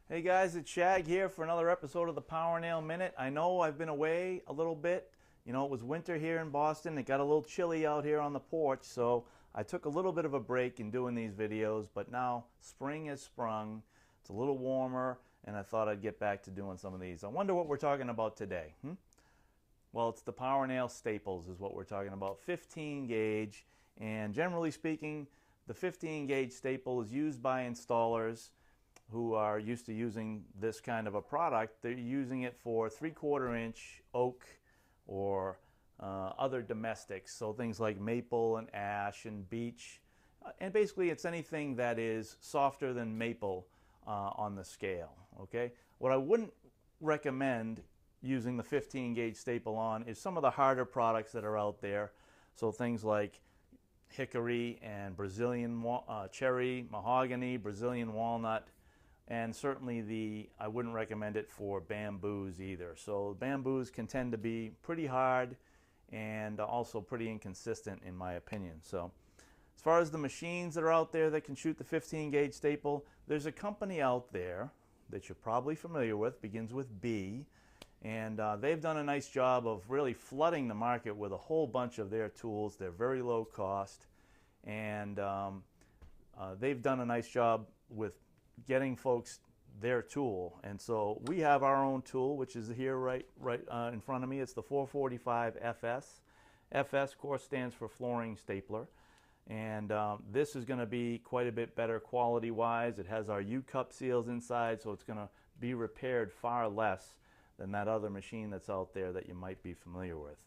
Hey guys, it's Chag here for another episode of the Powernail Minute. I know I've been away a little bit. You know, it was winter here in Boston. It got a little chilly out here on the porch, so I took a little bit of a break in doing these videos, but now spring has sprung. It's a little warmer, and I thought I'd get back to doing some of these. I wonder what we're talking about today. Well, it's the Powernail staples is what we're talking about. 15 gauge, and generally speaking, the 15 gauge staple is used by installers who are used to using this kind of a product. They're using it for 3/4 inch oak or other domestics, so things like maple and ash and beech, and basically it's anything that is softer than maple on the scale. Okay, what I wouldn't recommend using the 15 gauge staple on is some of the harder products that are out there, so things like hickory and Brazilian cherry, mahogany, Brazilian walnut, and certainly I wouldn't recommend it for bamboos either. So bamboos can tend to be pretty hard and also pretty inconsistent in my opinion. So as far as the machines that are out there that can shoot the 15 gauge staple, there's a company out there that you're probably familiar with, begins with B, and they've done a nice job of really flooding the market with a whole bunch of their tools. They're very low cost, and they've done a nice job with getting folks their tool. And so we have our own tool, which is here right in front of me. It's the 445 FS. FS, of course, stands for flooring stapler, and this is going to be quite a bit better quality wise. It has our U-cup seals inside, so it's going to be repaired far less than that other machine that's out there that you might be familiar with.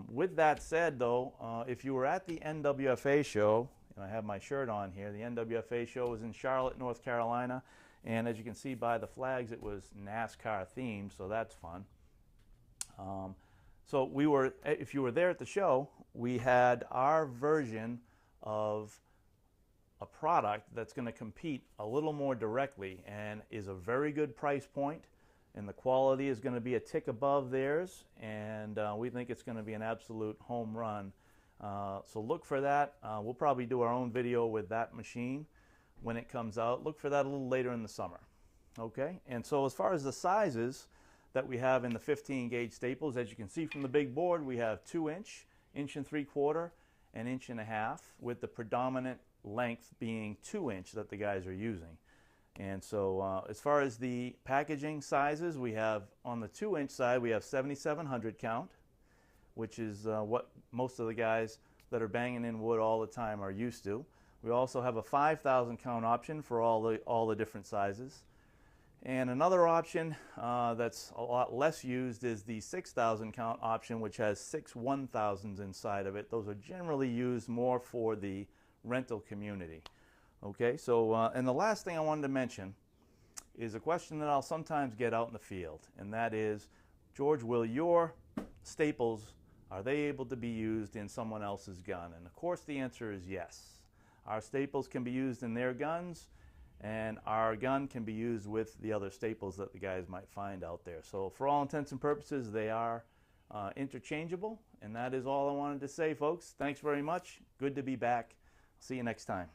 With that said, though, if you were at the NWFA show, and I have my shirt on here, the NWFA show was in Charlotte, North Carolina, and as you can see by the flags, it was NASCAR themed, so that's fun. So if you were there at the show, we had our version of a product that's going to compete a little more directly and is a very good price point, and the quality is going to be a tick above theirs, and we think it's going to be an absolute home run. So look for that. We'll probably do our own video with that machine when it comes out. Look for that a little later in the summer. Okay, and so as far as the sizes that we have in the 15 gauge staples, as you can see from the big board, we have 2 inch, 1.75 inch, and 1.5 inch, with the predominant length being 2 inch that the guys are using. And so as far as the packaging sizes, we have on the 2 inch side, we have 7,700 count, which is what most of the guys that are banging in wood all the time are used to. We also have a 5,000 count option for all the different sizes. And another option that's a lot less used is the 6,000 count option, which has 6 1,000s inside of it. Those are generally used more for the rental community. Okay, so and the last thing I wanted to mention is a question that I'll sometimes get out in the field, and that is, George, will your staples, are they able to be used in someone else's gun? And of course the answer is yes. Our staples can be used in their guns, and our gun can be used with the other staples that the guys might find out there. So for all intents and purposes, they are interchangeable, and that is all I wanted to say, folks. Thanks very much. Good to be back. See you next time.